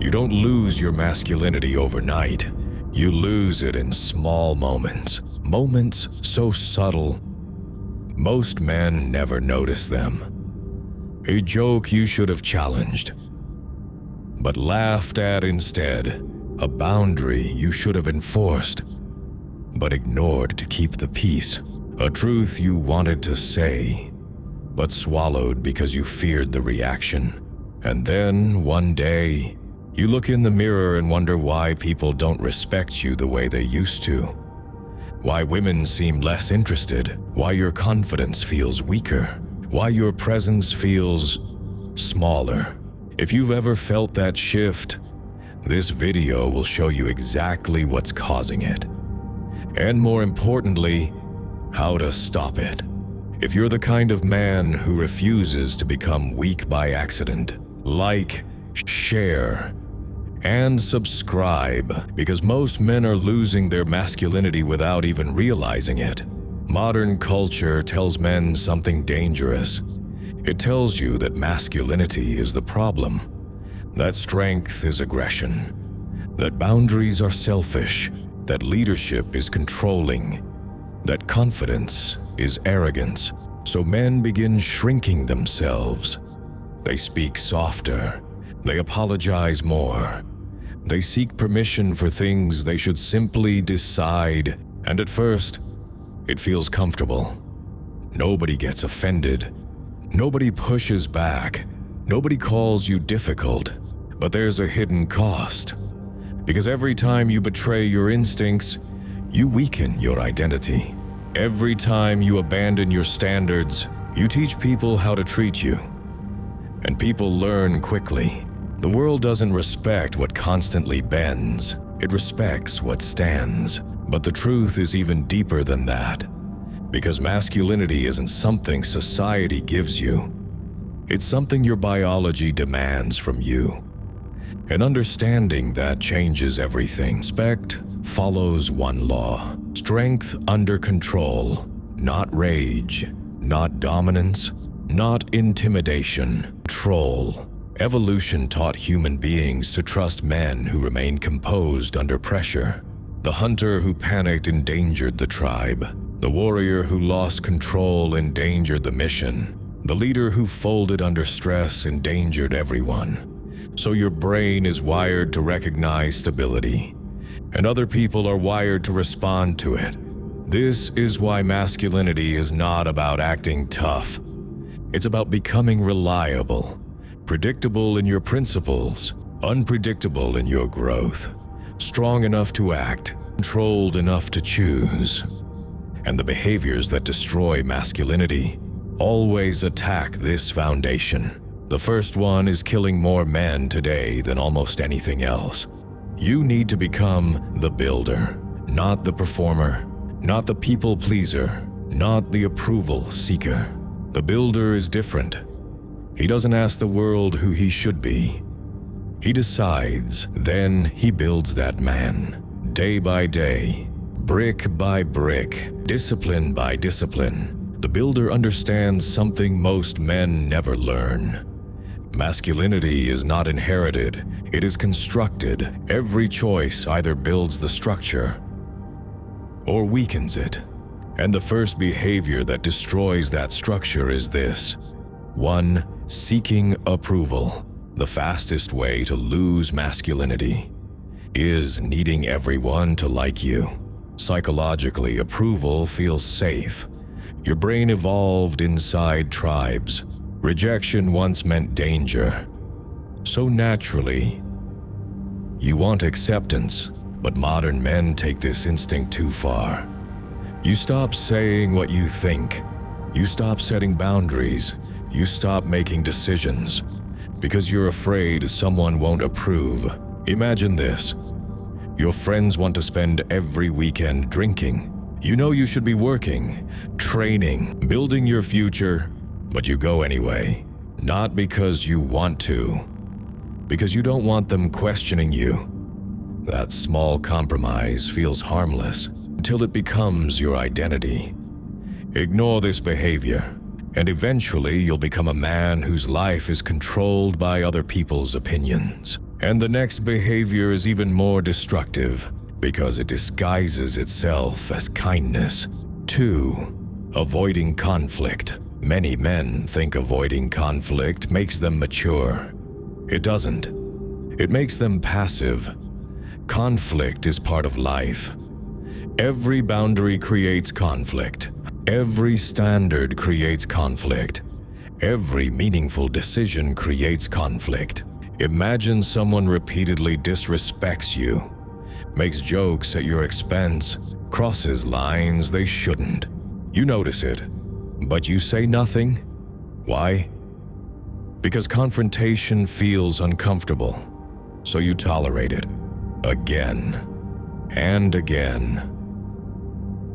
You don't lose your masculinity overnight. You lose it in small moments. Moments so subtle, most men never notice them. A joke you should have challenged, but laughed at instead. A boundary you should have enforced, but ignored to keep the peace. A truth you wanted to say, but swallowed because you feared the reaction. And then, one day, you look in the mirror and wonder why people don't respect you the way they used to. Why women seem less interested, why your confidence feels weaker, why your presence feels smaller. If you've ever felt that shift, this video will show you exactly what's causing it. And more importantly, how to stop it. If you're the kind of man who refuses to become weak by accident, like, share, and subscribe, because most men are losing their masculinity without even realizing it. Modern culture tells men something dangerous. It tells you that masculinity is the problem, that strength is aggression, that boundaries are selfish, that leadership is controlling, that confidence is arrogance. So men begin shrinking themselves. They speak softer, they apologize more, they seek permission for things they should simply decide, and at first, it feels comfortable. Nobody gets offended, nobody pushes back, nobody calls you difficult, but there's a hidden cost. Because every time you betray your instincts, you weaken your identity. Every time you abandon your standards, you teach people how to treat you. And people learn quickly. The world doesn't respect what constantly bends. It respects what stands. But the truth is even deeper than that. Because masculinity isn't something society gives you. It's something your biology demands from you. And understanding that changes everything. Respect follows one law. Strength under control, not rage, not dominance, not intimidation, control. Evolution taught human beings to trust men who remain composed under pressure. The hunter who panicked endangered the tribe. The warrior who lost control endangered the mission. The leader who folded under stress endangered everyone. So your brain is wired to recognize stability, and other people are wired to respond to it. This is why masculinity is not about acting tough. It's about becoming reliable, predictable in your principles, unpredictable in your growth, strong enough to act, controlled enough to choose. And the behaviors that destroy masculinity always attack this foundation. The first one is killing more men today than almost anything else. You need to become the builder, not the performer, not the people pleaser, not the approval seeker. The builder is different. He doesn't ask the world who he should be. He decides, then he builds that man, day by day, brick by brick, discipline by discipline. The builder understands something most men never learn. Masculinity is not inherited, it is constructed. Every choice either builds the structure or weakens it. And the first behavior that destroys that structure is this. 1. Seeking approval. The fastest way to lose masculinity is needing everyone to like you. Psychologically, approval feels safe. Your brain evolved inside tribes. Rejection once meant danger. So naturally, you want acceptance, but modern men take this instinct too far. You stop saying what you think. You stop setting boundaries. You stop making decisions because you're afraid someone won't approve. Imagine this. Your friends want to spend every weekend drinking. You know you should be working, training, building your future, but you go anyway. Not because you want to, because you don't want them questioning you. That small compromise feels harmless until it becomes your identity. Ignore this behavior, and eventually you'll become a man whose life is controlled by other people's opinions. And the next behavior is even more destructive because it disguises itself as kindness. 2. Avoiding conflict. Many men think avoiding conflict makes them mature. It doesn't. It makes them passive. Conflict is part of life. Every boundary creates conflict. Every standard creates conflict. Every meaningful decision creates conflict. Imagine someone repeatedly disrespects you, makes jokes at your expense, crosses lines they shouldn't. You notice it, but you say nothing. Why? Because confrontation feels uncomfortable, so you tolerate it again and again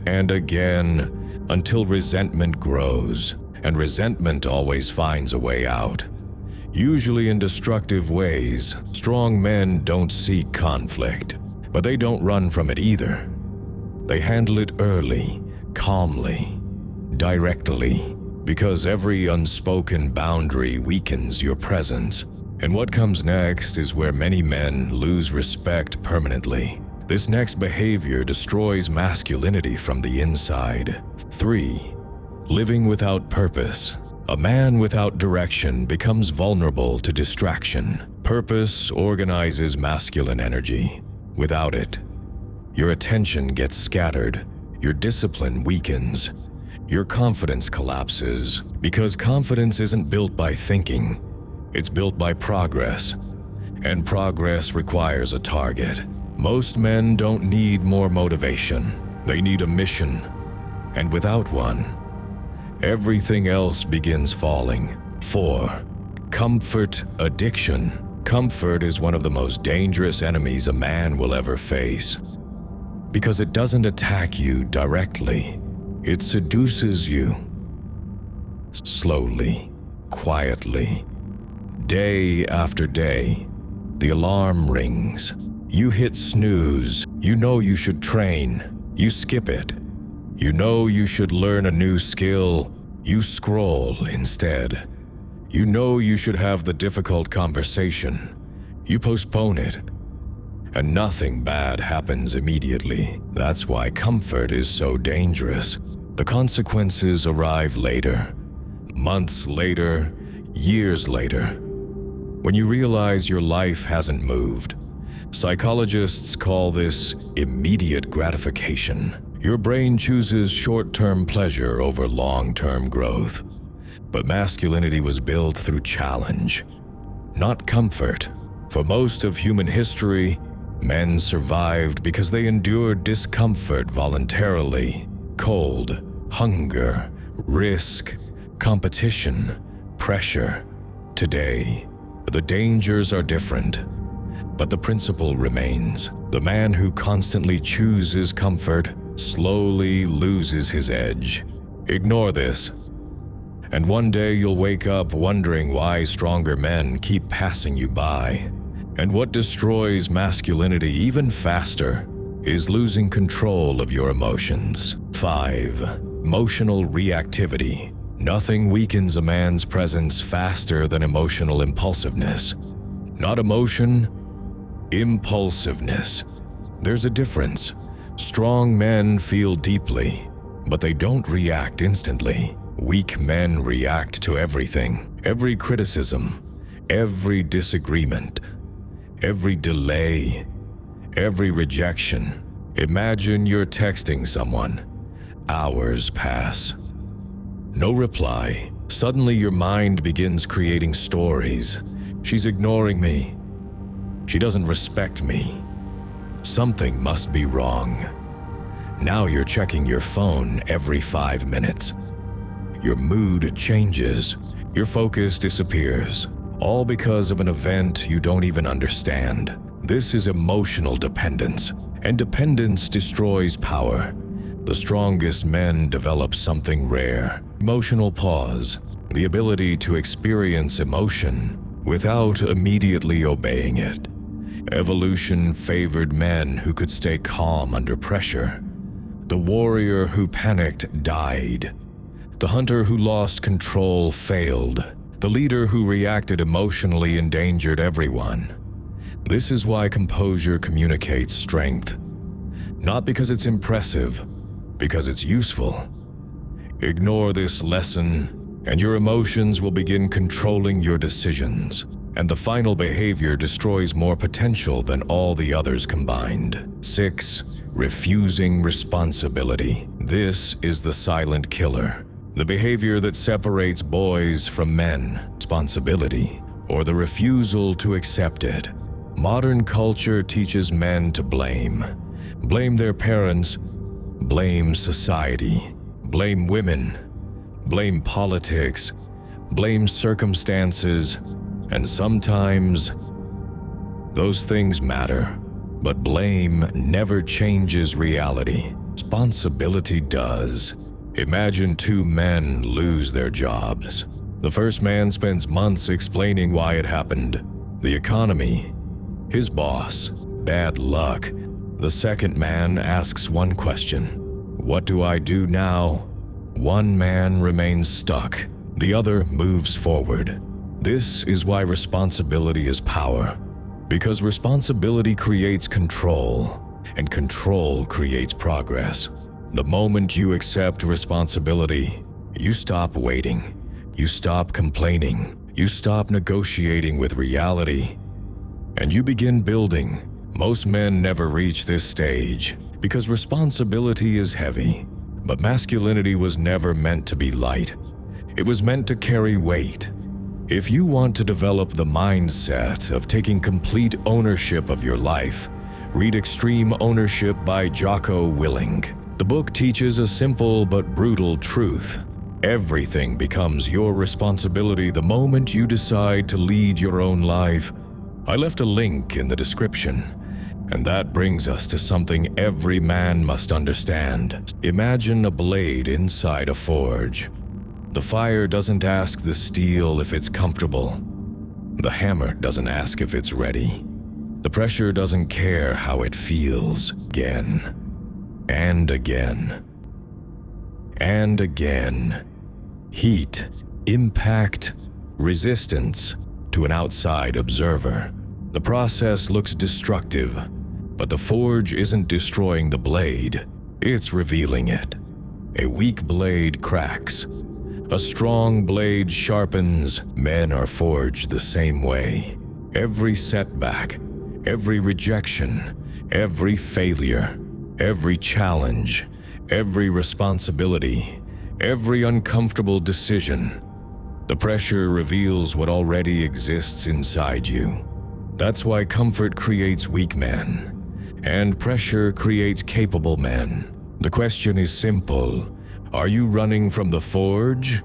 and again until resentment grows, and resentment always finds a way out. Usually in destructive ways. Strong men don't seek conflict, but they don't run from it either. They handle it early, calmly, directly, because every unspoken boundary weakens your presence. And what comes next is where many men lose respect permanently. This next behavior destroys masculinity from the inside. 3. Living without purpose. A man without direction becomes vulnerable to distraction. Purpose organizes masculine energy. Without it, your attention gets scattered, your discipline weakens, your confidence collapses, because confidence isn't built by thinking, it's built by progress, and progress requires a target. Most men don't need more motivation, they need a mission, and without one, everything else begins falling. 4. Comfort addiction. Comfort is one of the most dangerous enemies a man will ever face. Because it doesn't attack you directly. It seduces you. Slowly, quietly, day after day. The alarm rings. You hit snooze. You know you should train. You skip it. You know you should learn a new skill. You scroll instead. You know you should have the difficult conversation. You postpone it. And nothing bad happens immediately. That's why comfort is so dangerous. The consequences arrive later. Months later, years later. When you realize your life hasn't moved. Psychologists call this immediate gratification. Your brain chooses short-term pleasure over long-term growth. But masculinity was built through challenge, not comfort. For most of human history, men survived because they endured discomfort voluntarily. Cold, hunger, risk, competition, pressure. Today, the dangers are different, but the principle remains. The man who constantly chooses comfort slowly loses his edge. Ignore this, and one day you'll wake up wondering why stronger men keep passing you by. And what destroys masculinity even faster is losing control of your emotions. 5. Emotional reactivity. Nothing weakens a man's presence faster than emotional impulsiveness. Not emotion, impulsiveness. There's a difference. Strong men feel deeply, but they don't react instantly. Weak men react to everything. Every criticism, every disagreement, every delay, every rejection. Imagine you're texting someone. Hours pass. No reply. Suddenly your mind begins creating stories. She's ignoring me. She doesn't respect me. Something must be wrong. Now you're checking your phone every 5 minutes. Your mood changes. Your focus disappears. All because of an event you don't even understand. This is emotional dependence, and dependence destroys power. The strongest men develop something rare: emotional pause, the ability to experience emotion without immediately obeying it. Evolution favored men who could stay calm under pressure. The warrior who panicked died. The hunter who lost control failed. The leader who reacted emotionally endangered everyone. This is why composure communicates strength. Not because it's impressive, because it's useful. Ignore this lesson, and your emotions will begin controlling your decisions, and the final behavior destroys more potential than all the others combined. 6. Refusing responsibility. This is the silent killer. The behavior that separates boys from men. Responsibility, or the refusal to accept it. Modern culture teaches men to blame. Blame their parents, blame society, blame women, blame politics, blame circumstances, and sometimes those things matter, but blame never changes reality. Responsibility does. Imagine two men lose their jobs. The first man spends months explaining why it happened. The economy, his boss, bad luck. The second man asks one question: what do I do now? One man remains stuck. The other moves forward. This is why responsibility is power. Because responsibility creates control, and control creates progress. The moment you accept responsibility, you stop waiting. You stop complaining. You stop negotiating with reality. And you begin building. Most men never reach this stage because responsibility is heavy. But masculinity was never meant to be light. It was meant to carry weight. If you want to develop the mindset of taking complete ownership of your life, read Extreme Ownership by JOCKO WILLINK. The book teaches a simple but brutal truth. Everything becomes your responsibility the moment you decide to lead your own life. I left a link in the description, and that brings us to something every man must understand. Imagine a blade inside a forge. The fire doesn't ask the steel if it's comfortable. The hammer doesn't ask if it's ready. The pressure doesn't care how it feels. Again, and again, and again. Heat, impact, resistance to an outside observer. The process looks destructive, but the forge isn't destroying the blade, it's revealing it. A weak blade cracks. A strong blade sharpens. Men are forged the same way. Every setback, every rejection, every failure, every challenge, every responsibility, every uncomfortable decision. The pressure reveals what already exists inside you. That's why comfort creates weak men, and pressure creates capable men. The question is simple. Are you running from the forge,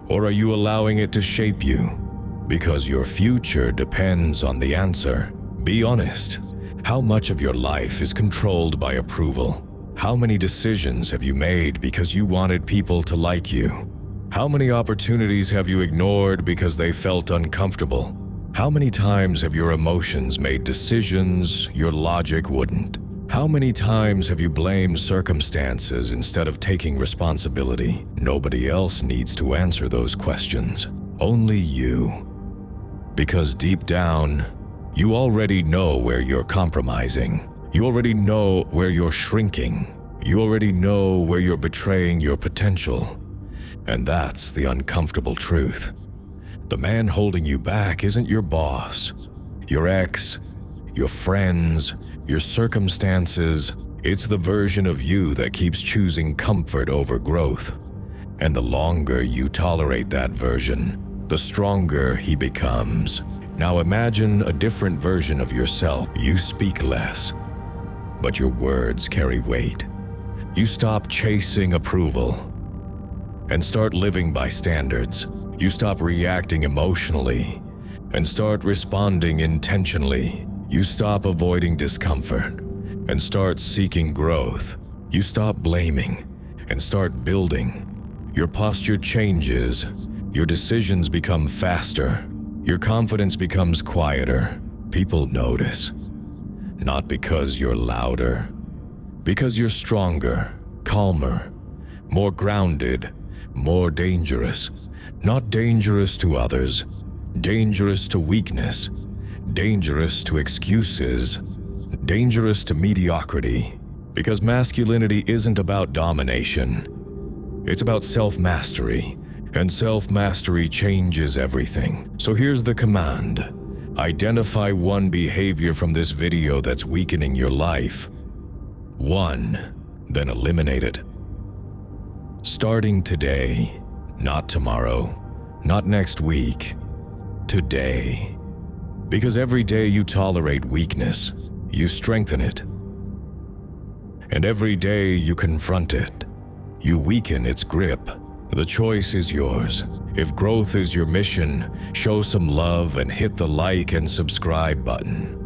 or are you allowing it to shape you? Because your future depends on the answer. Be honest. How much of your life is controlled by approval? How many decisions have you made because you wanted people to like you? How many opportunities have you ignored because they felt uncomfortable? How many times have your emotions made decisions your logic wouldn't? How many times have you blamed circumstances instead of taking responsibility? Nobody else needs to answer those questions. Only you. Because deep down, you already know where you're compromising. You already know where you're shrinking. You already know where you're betraying your potential. And that's the uncomfortable truth. The man holding you back isn't your boss, your ex, your friends, your circumstances. It's the version of you that keeps choosing comfort over growth. And the longer you tolerate that version, the stronger he becomes. Now imagine a different version of yourself. You speak less, but your words carry weight. You stop chasing approval and start living by standards. You stop reacting emotionally and start responding intentionally. You stop avoiding discomfort and start seeking growth. You stop blaming and start building. Your posture changes. Your decisions become faster. Your confidence becomes quieter. People notice. Not because you're louder, because you're stronger, calmer, more grounded, more dangerous. Not dangerous to others, dangerous to weakness, dangerous to excuses, dangerous to mediocrity, because masculinity isn't about domination. It's about self-mastery, and self-mastery changes everything. So here's the command. Identify one behavior from this video that's weakening your life. One, then eliminate it. Starting today, not tomorrow, not next week, today. Because every day you tolerate weakness, you strengthen it. And every day you confront it, you weaken its grip. The choice is yours. If growth is your mission, show some love and hit the like and subscribe button.